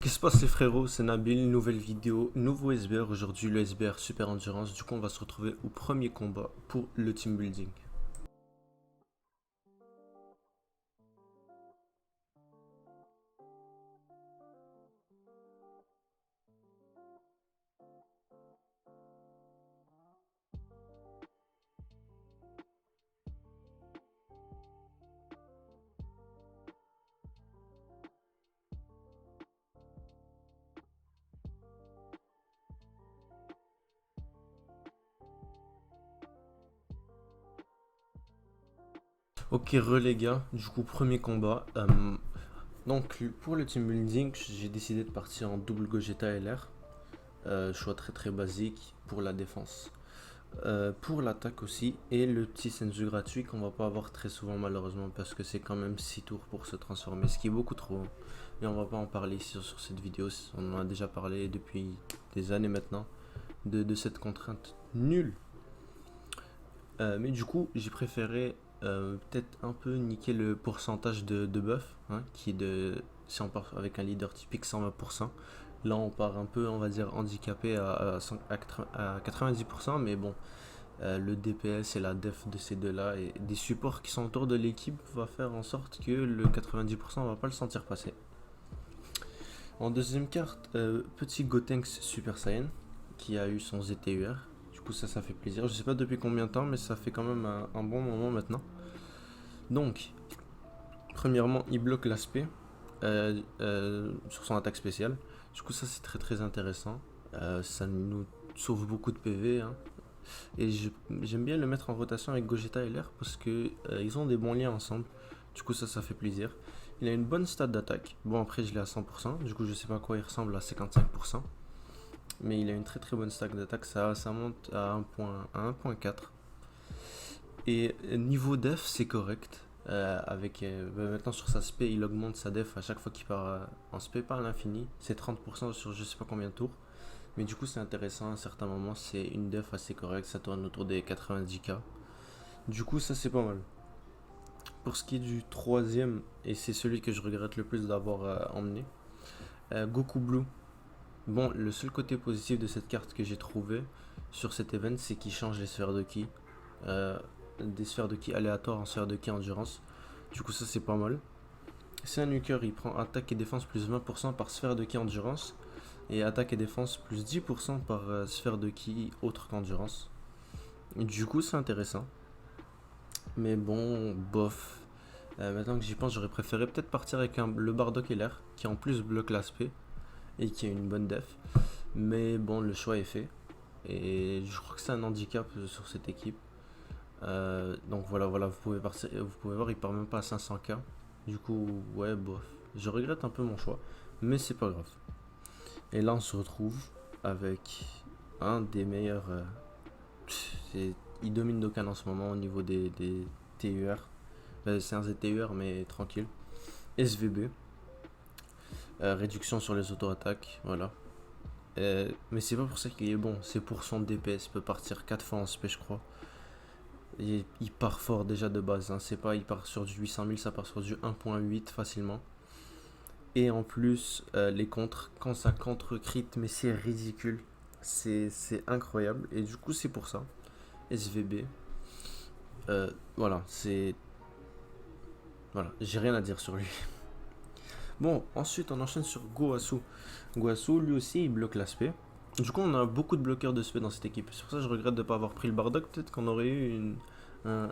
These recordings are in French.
Qu'est-ce qui se passe les frérots, c'est Nabil, nouvelle vidéo, nouveau SBR aujourd'hui, le SBR Super Endurance. Du coup on va se retrouver au premier combat pour le team building. Ok les gars, du coup premier combat. Donc pour le team building, j'ai décidé de partir en double Gogeta LR. Choix très basique pour la défense. Pour l'attaque aussi, et le petit Senzu gratuit qu'on va pas avoir très souvent malheureusement parce que c'est quand même 6 tours pour se transformer, ce qui est beaucoup trop. Mais on va pas en parler ici sur cette vidéo, on en a déjà parlé depuis des années maintenant de cette contrainte nulle. Mais du coup, j'ai préféré peut-être un peu niquer le pourcentage de buff, hein, qui est de. Si on part avec un leader typique 120%, là on part un peu, on va dire, handicapé à 90%, mais bon, le DPS et la def de ces deux-là et des supports qui sont autour de l'équipe va faire en sorte que le 90% on va pas le sentir passer. En deuxième carte, petit Gotenks Super Saiyan qui a eu son ZTUR. Du coup, ça fait plaisir. Je sais pas depuis combien de temps, mais ça fait quand même un bon moment maintenant. Donc, premièrement, il bloque l'aspect sur son attaque spéciale. Du coup, ça c'est très intéressant. Ça nous sauve beaucoup de PV, hein. Et j'aime bien le mettre en rotation avec Gogeta et LR parce que ils ont des bons liens ensemble. Du coup, ça fait plaisir. Il a une bonne stat d'attaque. Bon, après, je l'ai à 100%. Du coup, je sais pas à quoi il ressemble à 55%. Mais il a une très bonne stack d'attaque, ça monte à 1.4. Et niveau def, c'est correct. Maintenant sur sa spé, il augmente sa def à chaque fois qu'il part en spé par l'infini. C'est 30% sur je sais pas combien de tours. Mais du coup, c'est intéressant. À certains moments, c'est une def assez correcte. Ça tourne autour des 90k. Du coup, ça c'est pas mal. Pour ce qui est du troisième, et c'est celui que je regrette le plus d'avoir emmené, Goku Blue. Bon, le seul côté positif de cette carte que j'ai trouvé sur cet event, c'est qu'il change les sphères de ki. Euh, des sphères de ki aléatoires en sphères de ki endurance. Du coup, ça c'est pas mal. C'est un nuker, il prend attaque et défense plus 20% par sphère de ki endurance. Et attaque et défense plus 10% par sphère de ki autre qu'endurance. Du coup, c'est intéressant. Mais bon, bof. Maintenant que j'y pense, j'aurais préféré peut-être partir avec le Bardock LR, qui en plus bloque l'aspect et qui a une bonne def. Mais bon, le choix est fait. Et je crois que c'est un handicap sur cette équipe. Donc voilà, vous pouvez voir, il part même pas à 500k. Du coup, ouais, bof. Je regrette un peu mon choix, mais c'est pas grave. Et là, on se retrouve avec un des meilleurs. Il domine Dokkan en ce moment au niveau des TUR. C'est un ZTUR, mais tranquille. SVB, réduction sur les auto-attaques, voilà. Mais c'est pas pour ça qu'il est bon, c'est pour son DPS. Il peut partir 4 fois en SP, je crois. Et il part fort déjà de base, hein. C'est pas, il part sur du 800 000, ça part sur du 1.8 facilement. Et en plus, les contres, quand ça contre crit, mais c'est ridicule. C'est incroyable. Et du coup, c'est pour ça. SVB. Voilà, c'est. Voilà, j'ai rien à dire sur lui. Bon, ensuite, on enchaîne sur Goasu. Goasu, lui aussi, il bloque l'aspect. Du coup, on a beaucoup de bloqueurs de spé dans cette équipe. C'est pour ça que je regrette de ne pas avoir pris le Bardock. Peut-être qu'on aurait eu un,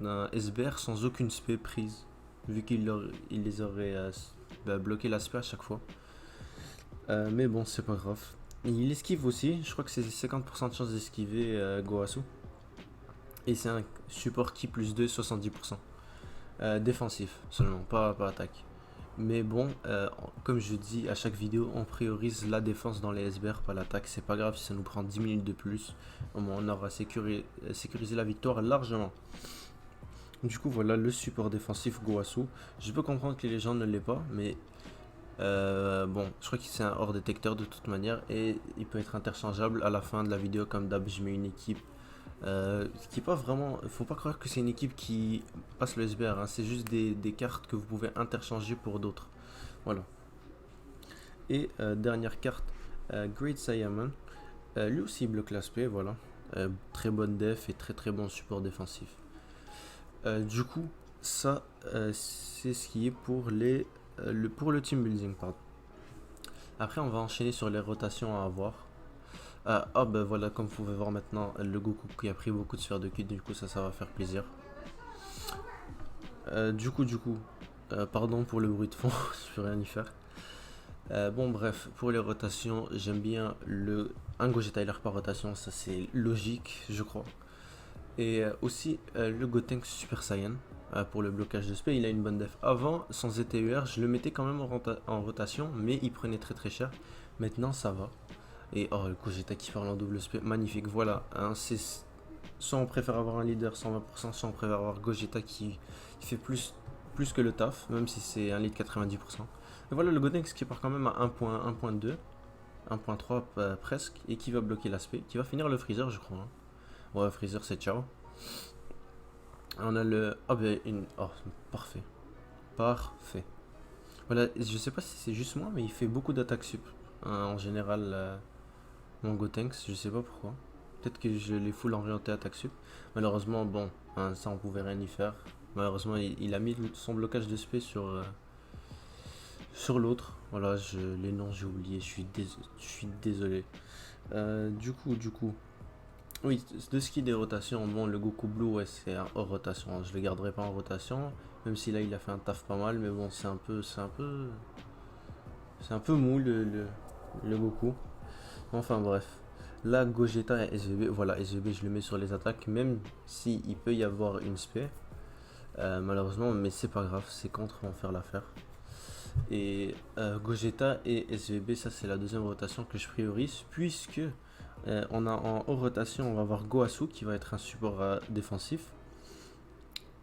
un SBR sans aucune spé prise. Vu il les aurait bloqué l'aspect à chaque fois. Mais bon, c'est pas grave. Et il esquive aussi. Je crois que c'est 50% de chance d'esquiver Goasu. Et c'est un support qui plus 2, 70%. Défensif seulement, pas attaque. Mais bon, comme je dis à chaque vidéo, on priorise la défense dans les SBR, pas l'attaque. C'est pas grave si ça nous prend 10 minutes de plus. Au moins, on aura sécurisé la victoire largement. Du coup, voilà le support défensif Goasu. Je peux comprendre que les légendes ne l'aient pas, mais bon, je crois que c'est un hors détecteur de toute manière et il peut être interchangeable à la fin de la vidéo. Comme d'hab, je mets une équipe qui est pas vraiment. Faut pas croire que c'est une équipe qui passe le SBR, hein. C'est juste des cartes que vous pouvez interchanger pour d'autres. Voilà. Et dernière carte, Great Saiyaman. Lui aussi il bloque l'aspect, voilà. Très bonne def et très très bon support défensif. Du coup, ça c'est ce qui est pour le team building, pardon. Après, on va enchaîner sur les rotations à avoir. Ben voilà, comme vous pouvez voir maintenant, le Goku qui a pris beaucoup de sphères de ki, du coup ça va faire plaisir. Pardon pour le bruit de fond, je peux rien y faire. Bon bref, pour les rotations, j'aime bien un Gogeta Tyler par rotation, ça c'est logique je crois. Et aussi le Gotenks Super Saiyan pour le blocage de spé, il a une bonne def. Avant, sans ETUR, je le mettais quand même en rotation, mais il prenait très très cher. Maintenant ça va. Et oh, le Gogeta qui parle en double spé, magnifique, voilà. Hein, soit on préfère avoir un leader 120%, soit on préfère avoir Gogeta qui fait plus que le taf, même si c'est un lead 90%. Et voilà le Gotenks qui part quand même à 1.2, 1.3 presque, et qui va bloquer l'aspect, qui va finir le Freezer je crois. Hein. Ouais, Freezer c'est ciao. On a le... Oh ben Oh, parfait. Parfait. Voilà, je sais pas si c'est juste moi, mais il fait beaucoup d'attaques sup. Hein, en général, mon Gotenks, je sais pas pourquoi. Peut-être que je l'ai full orienté attaque sup. Malheureusement, bon, hein, ça on pouvait rien y faire. Malheureusement, il a mis son blocage de spé sur l'autre. Voilà, les noms j'ai oublié, je suis désolé. Du coup, oui, de ce qui est des rotations, bon, le Goku Blue, ouais, c'est hors rotation. Hein. Je le garderai pas en rotation, même si là il a fait un taf pas mal, mais bon, c'est un peu mou le Goku. Enfin bref. Là, Gogeta et SVB, voilà, SVB je le mets sur les attaques, même si il peut y avoir une spé, malheureusement, mais c'est pas grave, ces contres vont faire l'affaire. Et Gogeta et SVB, ça c'est la deuxième rotation que je priorise, puisque on a en haut rotation, on va avoir Goasu qui va être un support défensif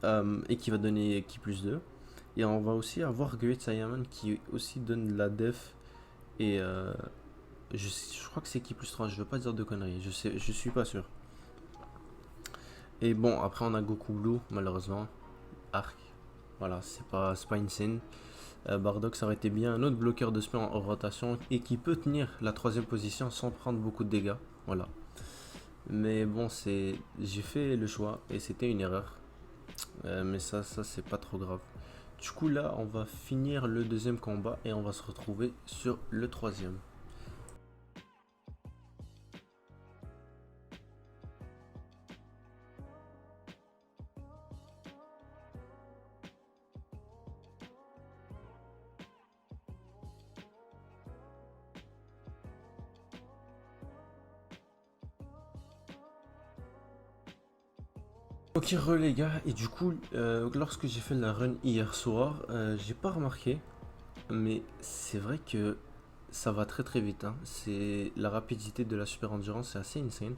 et qui va donner Ki plus 2. Et on va aussi avoir Great Saiyaman qui aussi donne la def et je crois que c'est Ki plus 3, je veux pas dire de conneries, je suis pas sûr. Et bon, après on a Goku Blue, malheureusement, Arc, voilà, c'est pas insane. Bardock, ça aurait été bien un autre bloqueur de spé en rotation et qui peut tenir la troisième position sans prendre beaucoup de dégâts. Voilà. Mais bon, j'ai fait le choix et c'était une erreur. Mais ça c'est pas trop grave. Du coup, là, on va finir le deuxième combat et on va se retrouver sur le troisième. Ok les gars, et du coup lorsque j'ai fait la run hier soir, j'ai pas remarqué, mais c'est vrai que ça va très très vite, hein. C'est la rapidité de la super endurance, c'est assez insane.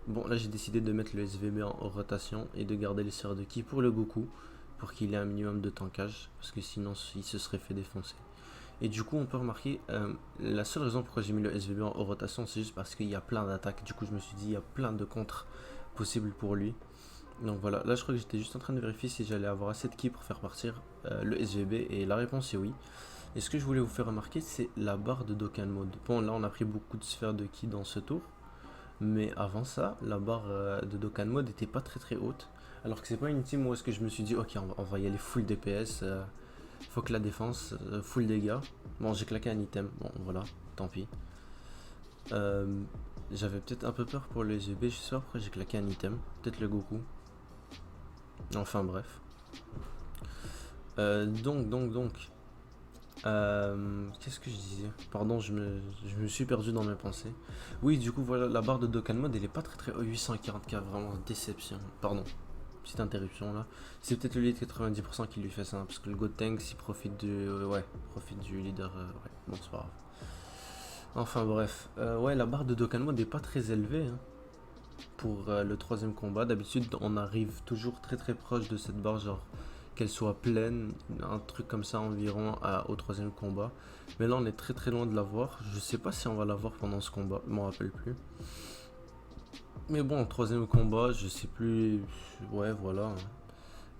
Bon là j'ai décidé de mettre le SVB en rotation et de garder les sphères de ki pour le Goku, pour qu'il ait un minimum de tankage, parce que sinon il se serait fait défoncer. Et du coup on peut remarquer, la seule raison pourquoi j'ai mis le SVB en rotation, c'est juste parce qu'il y a plein d'attaques, du coup je me suis dit il y a plein de contres possibles pour lui. Donc voilà, là je crois que j'étais juste en train de vérifier si j'allais avoir assez de ki pour faire partir le SVB et la réponse est oui. Et ce que je voulais vous faire remarquer, c'est la barre de Dokkan Mode. Bon là on a pris beaucoup de sphères de ki dans ce tour, mais avant ça, la barre de Dokkan Mode était pas très très haute. Alors que c'est pas une team où est-ce que je me suis dit ok on va y aller full DPS, faut que la défense, full dégâts. Bon j'ai claqué un item, bon voilà, tant pis. J'avais peut-être un peu peur pour le SVB, je sais pas pourquoi j'ai claqué un item, peut-être le Goku. Enfin bref. Qu'est-ce que je disais? Pardon, je me suis perdu dans mes pensées. Oui, du coup, voilà, la barre de Dokkan Mode, elle est pas très très... 840k, vraiment déception. Pardon, petite interruption là. C'est peut-être le lead 90% qui lui fait ça, parce que le Gotenks, il profite profite du leader. Ouais, bon, c'est pas grave. Enfin bref, ouais, la barre de Dokkan Mode est pas très élevée, hein. Pour le troisième combat, d'habitude on arrive toujours très très proche de cette barre, genre qu'elle soit pleine, un truc comme ça environ au troisième combat. Mais là on est très très loin de l'avoir. Je sais pas si on va l'avoir pendant ce combat, je m'en rappelle plus. Mais bon, troisième combat, je sais plus. Ouais, voilà.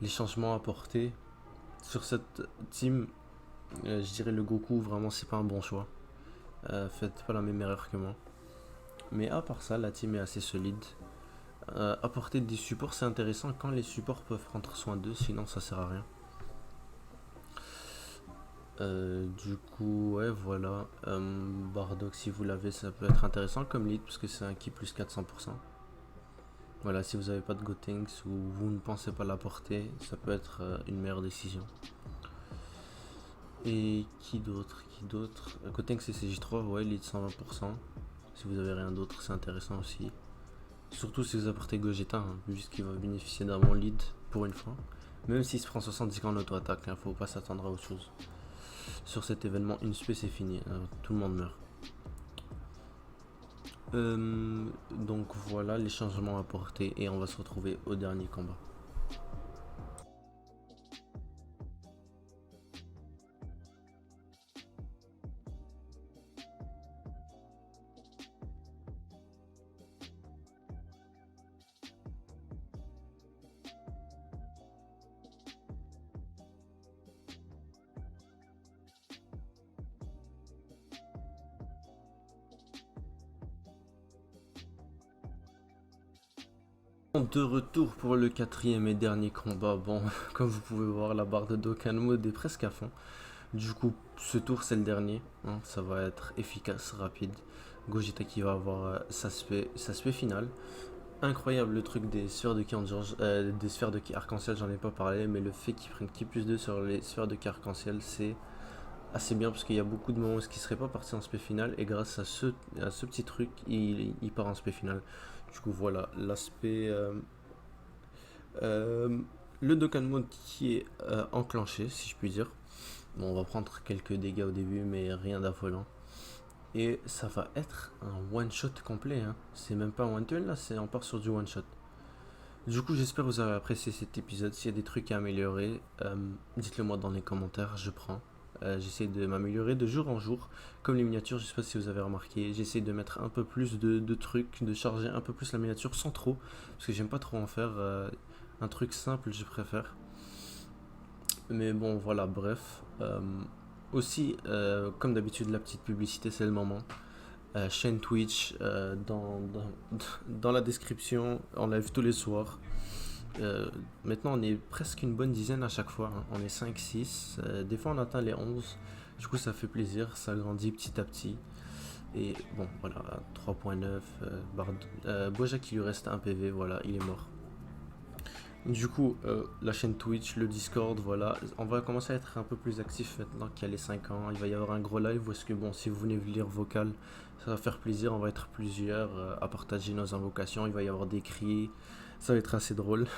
Les changements apportés sur cette team, je dirais le Goku, vraiment c'est pas un bon choix. Faites pas la même erreur que moi. Mais à part ça, la team est assez solide. Apporter des supports, c'est intéressant quand les supports peuvent prendre soin d'eux, sinon ça sert à rien. Du coup, ouais, voilà. Bardock, si vous l'avez, ça peut être intéressant comme lead, parce que c'est un qui plus 400%. Voilà, si vous n'avez pas de Gotenks ou vous ne pensez pas l'apporter, ça peut être une meilleure décision. Et qui d'autre? Gotenks et CJ3, ouais, lead 120%. Si vous avez rien d'autre, c'est intéressant aussi. Surtout si vous apportez Gogeta, hein, vu qu'il va bénéficier d'un bon lead pour une fois. Même s'il se prend 70 quand en auto-attaque, hein, faut pas s'attendre à autre chose. Sur cet événement, une spé c'est fini, tout le monde meurt. Donc voilà les changements apportés et on va se retrouver au dernier combat. De retour pour le quatrième et dernier combat. Bon, comme vous pouvez voir, la barre de Dokkan Mode est presque à fond. Du coup, ce tour c'est le dernier, hein, ça va être efficace, rapide. Gogeta qui va avoir sa spé finale. Incroyable le truc des sphères de ki endurance, des sphères de ki arc-en-ciel, j'en ai pas parlé, mais le fait qu'ils prennent ki plus 2 sur les sphères de ki arc-en-ciel, c'est assez bien parce qu'il y a beaucoup de moments où il serait pas parti en spé finale et grâce à ce petit truc, il part en spé finale. Du coup, voilà l'aspect. Le Dokkan Mode qui est enclenché, si je puis dire. Bon, on va prendre quelques dégâts au début, mais rien d'affolant. Et ça va être un one shot complet, hein. C'est même pas un one turn là, on part sur du one shot. Du coup, j'espère que vous avez apprécié cet épisode. S'il y a des trucs à améliorer, dites-le moi dans les commentaires, je prends. J'essaie de m'améliorer de jour en jour. Comme les miniatures, je sais pas si vous avez remarqué, j'essaie de mettre un peu plus de trucs, de charger un peu plus la miniature sans trop, parce que j'aime pas trop en faire. Un truc simple, je préfère. Mais bon, voilà, bref. Aussi, comme d'habitude, la petite publicité, c'est le moment. Chaîne Twitch dans la description, on live tous les soirs. Maintenant, on est presque une bonne dizaine à chaque fois, hein. On est 5-6. Des fois, on atteint les 11. Du coup, ça fait plaisir, ça grandit petit à petit. Et bon, voilà, 3.9. Bojack, il lui reste un PV, voilà, il est mort. Du coup, la chaîne Twitch, le Discord, voilà, on va commencer à être un peu plus actif maintenant qu'il y a les 5 ans. Il va y avoir un gros live où est-ce que, bon, si vous venez lire vocal, ça va faire plaisir. On va être plusieurs à partager nos invocations. Il va y avoir des cris, ça va être assez drôle.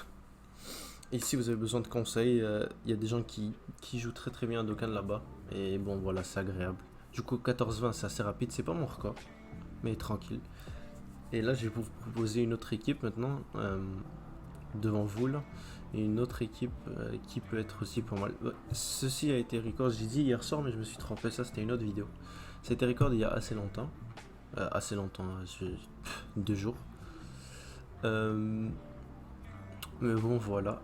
Et si vous avez besoin de conseils, il y a des gens qui jouent très très bien à Dokkan là-bas. Et bon, voilà, c'est agréable. Du coup, 14-20, c'est assez rapide, c'est pas mon record, mais tranquille. Et là, je vais vous proposer une autre équipe maintenant. Devant vous là, et une autre équipe qui peut être aussi pas mal. Ceci a été record, j'ai dit hier soir mais je me suis trompé, ça c'était une autre vidéo. Ça a été record il y a assez longtemps, 2 jours. Mais bon voilà.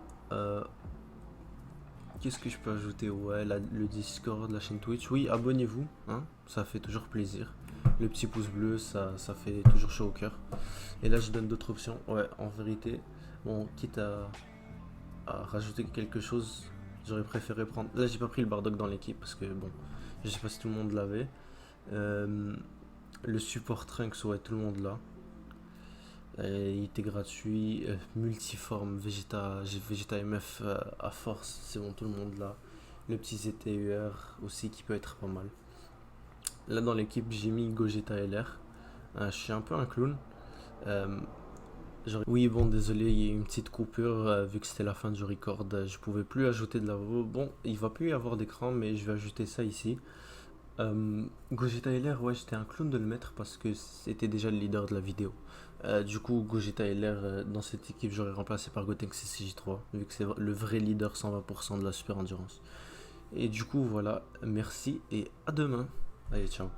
Qu'est-ce que je peux ajouter? Ouais, le Discord, la chaîne Twitch, oui, abonnez-vous, hein, ça fait toujours plaisir. Le petit pouce bleu, ça fait toujours chaud au cœur. Et là je donne d'autres options, ouais, en vérité. Bon, quitte à rajouter quelque chose, j'aurais préféré prendre. Là, j'ai pas pris le Bardock dans l'équipe parce que, bon, je sais pas si tout le monde l'avait. Le support Trunks, ouais, tout le monde l'a. Il était gratuit. Multiforme, Vegeta MF à force, c'est bon, tout le monde l'a. Le petit ZTUR aussi qui peut être pas mal. Là, dans l'équipe, j'ai mis Gogeta LR. Je suis un peu un clown. Oui, bon, désolé, il y a eu une petite coupure vu que c'était la fin du record. Je pouvais plus ajouter de la voix. Bon, il va plus y avoir d'écran, mais je vais ajouter ça ici. Gogeta LR, ouais, j'étais un clown de le mettre parce que c'était déjà le leader de la vidéo. Du coup, Gogeta LR dans cette équipe, j'aurais remplacé par Gotenks CJ3 vu que c'est le vrai leader 120% de la Super Endurance. Et du coup, voilà, merci et à demain. Allez, ciao.